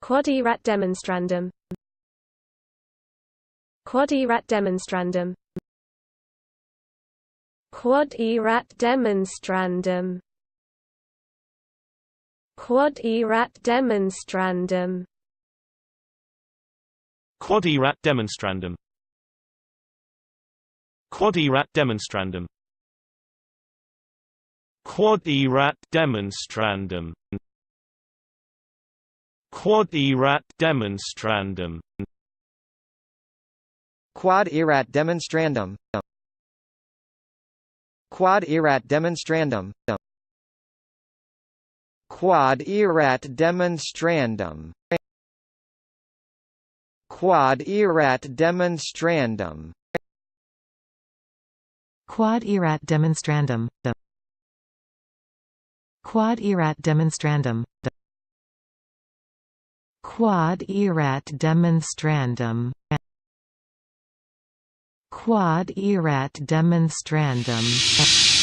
Quod Erat Demonstrandum. Quod Erat Demonstrandum. Quod Erat Demonstrandum. Quod Erat Demonstrandum. Quod Erat Demonstrandum. Quod Erat Demonstrandum. Quod Erat Demonstrandum. Quod Erat Demonstrandum. Quod Erat Demonstrandum. Quod Erat Demonstrandum. Quod Erat Demonstrandum. Quod Erat Demonstrandum. Quod Erat Demonstrandum. Quod Erat Demonstrandum. Quod Erat Demonstrandum. Quod Erat Demonstrandum.